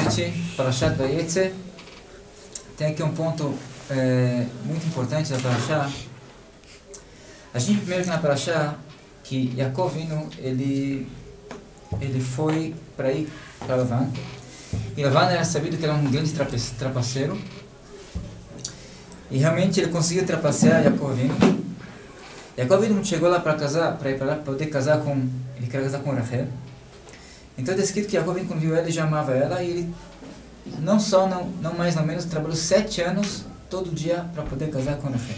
noite, Parashat Vayetze. Tem aqui um ponto muito importante da Parashá. A gente primeiro que na Parashá, que Yaakov Avinu, ele foi para ir para Lavan. E Lavan era sabido que era um grande trapaceiro. E realmente ele conseguiu trapacear Yaakov Avinu. Yaakov Avinu chegou lá para casar, para ir para lá, para poder casar com... Ele queria casar com Rachel. Então está escrito que Yaakov Avinu, quando viu ela, ele já amava ela. E ele não mais não menos, trabalhou 7 anos, todo dia, para poder casar com Rachel.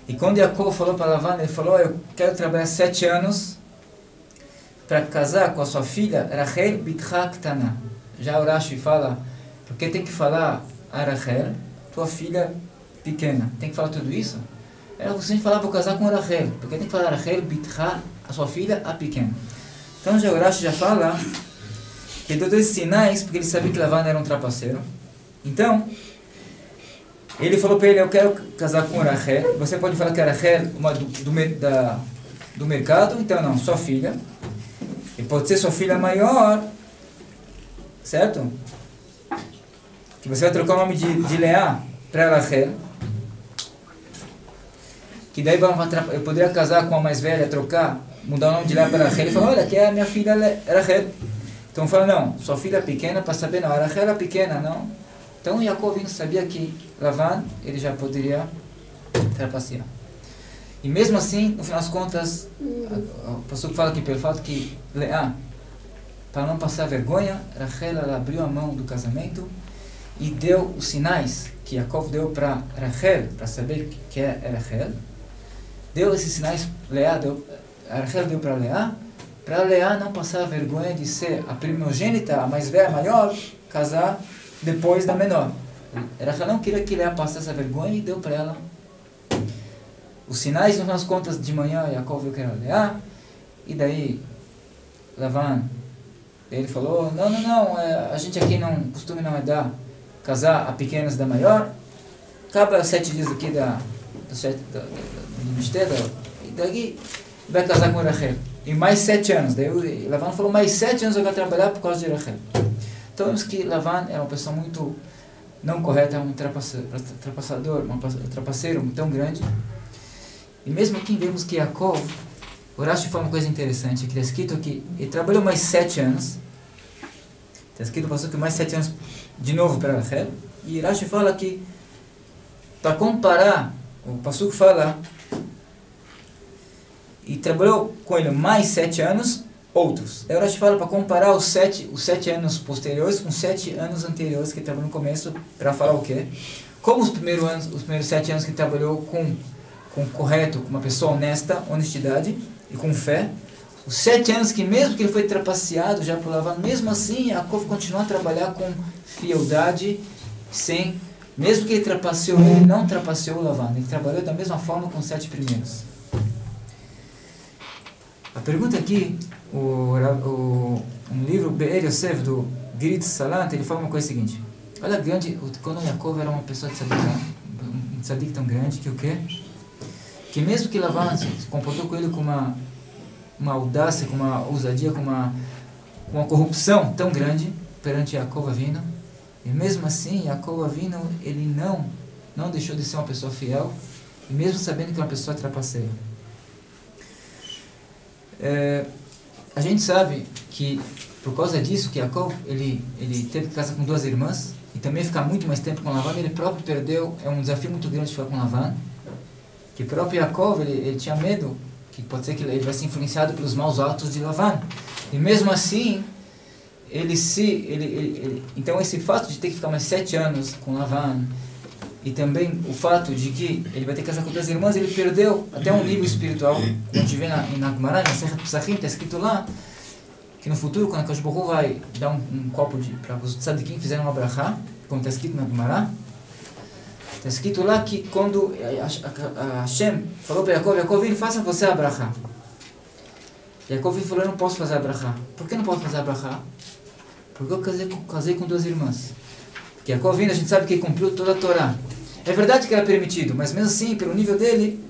E quando Yaakov falou para Lavan, ele falou, eu quero trabalhar 7 anos para casar com a sua filha, Rachel Bitcha Ktana. Já o Rashi fala, porque tem que falar a Rachel, tua filha pequena. Tem que falar tudo isso? Era você falava, vou casar com a Rachel, porque tem que falar Rachel Bitcha, a sua filha, a pequena. Então já o Rashi já fala que ele deu esses sinais, porque ele sabia que Lavan era um trapaceiro. Então, ele falou para ele, eu quero casar com a Rachel. Você pode falar que a Rachel uma do mercado, então não, sua filha. E pode ser sua filha maior, certo? Que você vai trocar o nome de Leá para Rachel. Que daí eu poderia casar com a mais velha, trocar, mudar o nome de Leá para Rachel. Ele falou, olha, que é a minha filha Rachel. Então fala, não, sua filha pequena, para saber, não, a Rachel é pequena, não. Então Yaakov sabia que Lavan, ele já poderia trapacear. E mesmo assim, no final das contas, o pastor fala que pelo fato que Leá, para não passar vergonha, Rachel ela abriu a mão do casamento e deu os sinais que Yaakov deu para Rachel, para saber que é Rachel. Deu esses sinais, Rachel deu para Leá não passar vergonha de ser a primogênita, a mais velha, a maior, casar depois da menor. Rachel não queria que Leá passasse essa vergonha e deu para ela os sinais. No final das contas, de manhã, Yaakov viu que era Leá, e daí Lavan, ele falou, não, a gente aqui não, costume não é casar a pequenas da maior, acaba 7 dias aqui do mistério, e daí vai casar com Rachel. E mais 7 anos. Daí Lavan falou, mais 7 anos eu vou trabalhar por causa de Rachel. Então vemos que Lavan era uma pessoa muito não correta, um trapaceiro tão grande. E mesmo aqui vemos que Yaakov, o Rashi fala uma coisa interessante, que está escrito que ele trabalhou mais 7 anos. Está escrito que mais 7 anos de novo para Rachel. E Rashi fala que, para comparar, o Passuco fala, e trabalhou com ele mais 7 anos, outros. Aí o Rashi fala para comparar os 7 anos posteriores com os 7 anos anteriores que ele trabalhou no começo, para falar o quê? Como os primeiros 7 anos que ele trabalhou com correto, com uma pessoa honesta, honestidade e com fé, os 7 anos que mesmo que ele foi trapaceado já por Lavan, mesmo assim Yaakov continuou a trabalhar com fieldade, mesmo que ele trapaceou, ele não trapaceou Lavan, ele trabalhou da mesma forma com os 7 primeiros. A pergunta aqui, um livro Be'er Yosef do Grit Salant, ele fala uma coisa seguinte, olha grande, quando Yaakov era uma pessoa de um tzadik tão grande, que o quê? Que mesmo que Lavan se comportou com ele com uma audácia, com uma ousadia, com uma corrupção tão grande perante Yaakov Avinu, e mesmo assim Yaakov Avinu, ele não deixou de ser uma pessoa fiel, e mesmo sabendo que é uma pessoa trapaceira. A gente sabe que por causa disso que Yaakov ele teve que casar com 2 irmãs e também ficar muito mais tempo com Lavan. Ele próprio perdeu, é um desafio muito grande ficar com Lavan, que próprio Yaakov ele tinha medo que pode ser que ele vai ser influenciado pelos maus atos de Lavan, e mesmo assim então esse fato de ter que ficar mais 7 anos com Lavan e também o fato de que ele vai ter que casar com 2 irmãs, ele perdeu até um nível espiritual. A gente vê na Gemara, na Serra Pesachim, está escrito lá que no futuro, quando a Kadosh Baruch Hu vai dar um copo para os tzadikim que fizeram uma brachá, como está escrito na Gemara, está escrito lá que quando Hashem falou para Yaakov, faça você a brachá. Yaakov falou, eu não posso fazer a brachá. Por que não posso fazer a brachá? Porque eu casei com 2 irmãs. Porque Yaakov, a gente sabe que ele cumpriu toda a Torá. É verdade que era permitido, mas mesmo assim, pelo nível dele,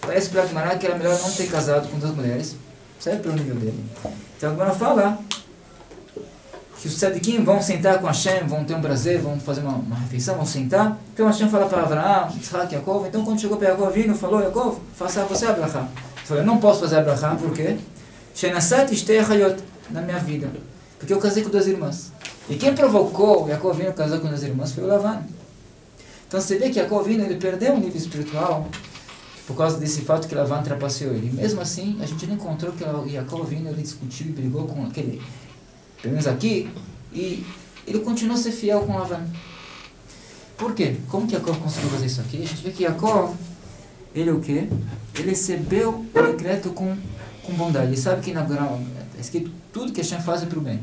parece para Gemara que era melhor não ter casado com 2 mulheres, certo? Pelo nível dele. Então a Gemara fala que os tzadikim vão sentar com Hashem, vão ter um prazer, vão fazer uma refeição, vão sentar. Então Hashem fala para Avraham, Yitzhak, Yaakov. Então quando chegou para Yaakov, vindo, falou, Yaakov, faça você a brachá. Ele falou, eu não posso fazer a brachá, por quê? Shenasat ishtei hayot, na minha vida. Porque eu casei com 2 irmãs. E quem provocou Yaakov vindo casar com 2 irmãs foi o Lavan. Então você vê que Yaakov vindo, ele perdeu um nível espiritual por causa desse fato que Lavan trapaceou ele. E mesmo assim, a gente não encontrou que Yaakov vindo, ele discutiu e brigou com aquele, pelo menos aqui, e ele continuou a ser fiel com Lavan. Por quê? Como que Yaakov conseguiu fazer isso aqui? A gente vê que Yaakov, ele o quê? Ele recebeu o decreto com bondade. Ele sabe que na Torá é escrito tudo que Hashem faz é para o bem.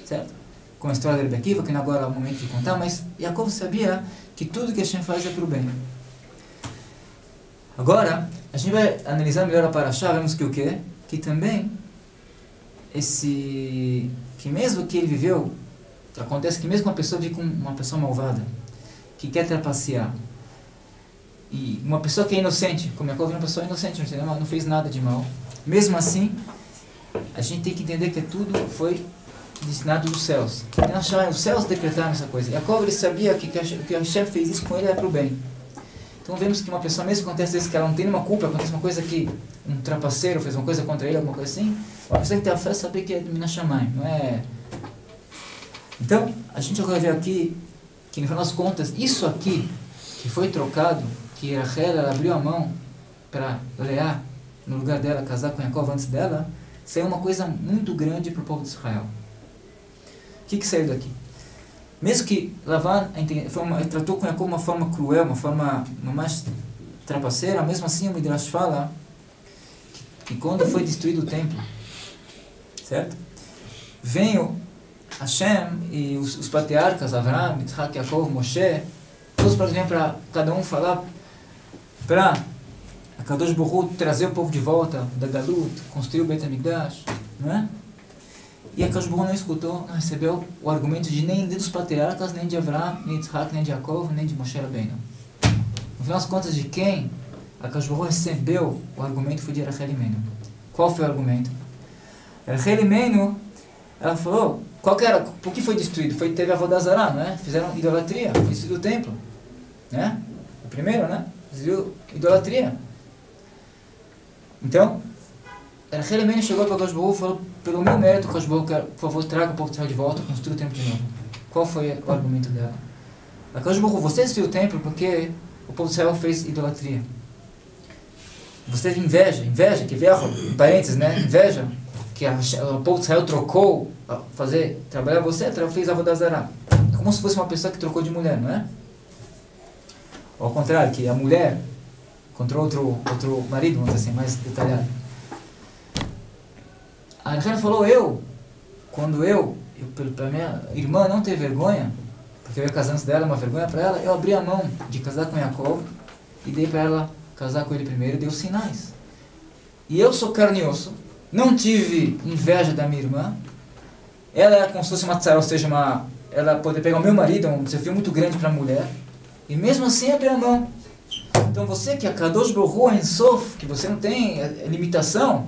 Certo? Com a história de Rebbe Akiva, que agora é o momento de contar, mas Yaakov sabia que tudo que Hashem faz é para o bem. Agora, a gente vai analisar melhor a Parashá, vemos que o quê? Que também, que mesmo que ele viveu, acontece que mesmo uma pessoa vive com uma pessoa malvada, que quer trapacear, e uma pessoa que é inocente, como Yaakov é uma pessoa inocente, não fez nada de mal, mesmo assim, a gente tem que entender que tudo foi destinado dos céus. Os céus decretaram essa coisa. Yaakov, ele sabia que a Hashem fez isso com ele era para o bem. Então vemos que uma pessoa, mesmo que acontece isso, que ela não tem nenhuma culpa, acontece uma coisa que um trapaceiro fez uma coisa contra ele, alguma coisa assim, uma pessoa que tem a fé saber que é de Minas Shamayim, não é... Então, a gente agora vê aqui, que no final das contas, isso aqui, que foi trocado, que Rachel, ela abriu a mão para Leá, no lugar dela, casar com Yaakov antes dela, saiu uma coisa muito grande para o povo de Israel. O que saiu daqui? Mesmo que Lavan tratou com Yaakov uma forma cruel, uma forma mais trapaceira, mesmo assim o Midrash fala que quando foi destruído o templo, certo? Veio Hashem e os patriarcas, Avraham, Yitzhak, Yaakov, Moshe, todos para cada um falar para a Kadosh Baruch Hu trazer o povo de volta da Galut, construir o Beit HaMikdash, não é? E a Kadosh Baruch Hu não escutou, não recebeu o argumento de nem dos patriarcas, nem de Avraham, nem de Yitzhak, nem de Yaakov, nem de Moshe Rabbeinu. No final das contas, de quem a Kadosh Baruch Hu recebeu o argumento foi de Rachel Imenu. Qual foi o argumento? Rachel Imenu, ela falou, qual que era, por que foi destruído? Teve a Avodah Zará, né? Fizeram idolatria, foi destruído o templo, né? O primeiro, né? Destruiu idolatria. Então, Rachel Imenu chegou para o Kadosh Baruch Hu e falou, pelo meu mérito, Kadosh Baruch Hu, por favor, traga o povo de Israel de volta, construa o templo de novo. Qual foi o argumento dela? A Kadosh Baruch Hu, você destruiu o templo porque o povo de Israel fez idolatria. Você teve inveja, que veio, em parênteses, né? Inveja, que o povo de Israel trocou, trabalhar você, fez a Avodah Zará. É como se fosse uma pessoa que trocou de mulher, não é? Ou ao contrário, que a mulher contra outro marido, vamos dizer assim, mais detalhado. A Rachel falou, quando eu para minha irmã não ter vergonha, porque eu ia casar antes dela, uma vergonha para ela, eu abri a mão de casar com Yaakov e dei para ela casar com ele primeiro, dei os sinais. E eu sou carne e osso, não tive inveja da minha irmã, ela é como se fosse uma tzara, ou seja, ela poder pegar o meu marido, um desafio muito grande para a mulher, e mesmo assim abrir a mão. Então você que é Kadosh Baruch Hu Ein Sof, que você não tem limitação,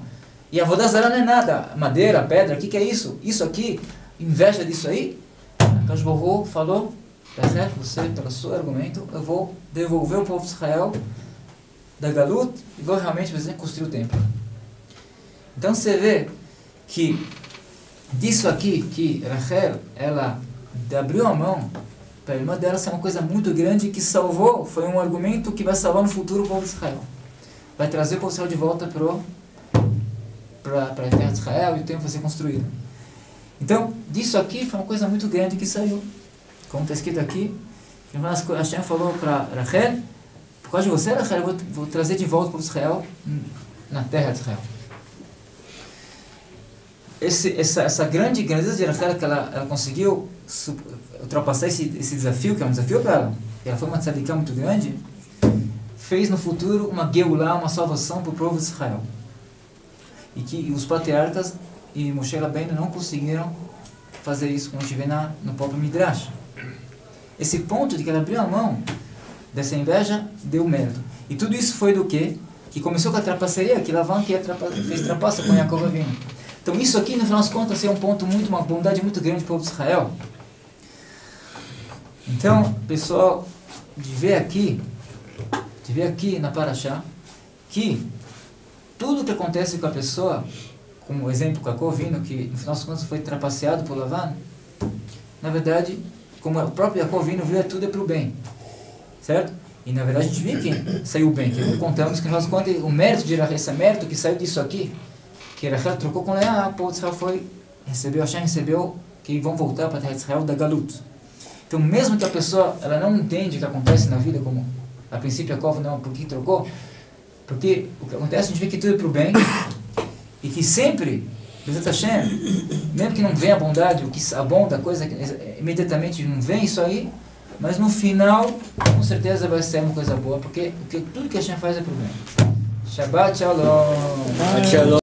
e a Avodah Zará não é nada, madeira, pedra, o que é isso? Isso aqui, inveja disso aí? A Kadosh Baruch Hu falou, você, pelo seu argumento, eu vou devolver o povo de Israel da Galut e vou realmente construir o templo. Então você vê que disso aqui, que Rachel, ela abriu a mão para a irmã dela ser uma coisa muito grande que salvou, foi um argumento que vai salvar no futuro o povo de Israel. Vai trazer o povo de Israel de volta para a terra de Israel e o templo vai ser construído. Então, disso aqui foi uma coisa muito grande que saiu. Como está escrito aqui, que Hashem falou para Rachel, por causa de você, Rachel, eu vou trazer de volta o povo de Israel na terra de Israel. Essa grande grandeza de Rachel, que ela conseguiu ultrapassar esse desafio, que é um desafio para ela, e ela foi uma tzadikah muito grande, fez no futuro uma geulá, uma salvação para o povo de Israel. E que os patriarcas e Moshe Rabbeinu não conseguiram fazer isso, como a gente vê no próprio Midrash. Esse ponto de que ela abriu a mão dessa inveja, deu mérito. E tudo isso foi do quê? Que começou com a trapaceria, que Lavan fez trapaça com Yaakov Avinu. Então isso aqui, no final das contas, é um ponto muito, uma bondade muito grande do povo de Israel. Então, pessoal, de ver aqui na Parashá, que tudo que acontece com a pessoa, como o exemplo com Yaakov Avinu, que no final das contas foi trapaceado por Lavan, na verdade, como o próprio Yaakov Avinu viu, tudo é para o bem, certo? E na verdade a gente viu que saiu bem, que contamos que no final das contas o mérito de Rachel, esse mérito que saiu disso aqui, que Rachel trocou com Leá, o povo de Israel recebeu que vão voltar para a terra de Israel da Galut. Então mesmo que a pessoa ela não entende o que acontece na vida, como a princípio Yaakov não, por que trocou? Porque o que acontece, a gente vê que tudo é para o bem, e que sempre, Bezat Hashem, mesmo que não venha a bondade, a bom da coisa, imediatamente não vem isso aí, mas no final, com certeza vai ser uma coisa boa, porque tudo que Hashem faz é para o bem. Shabbat Shalom.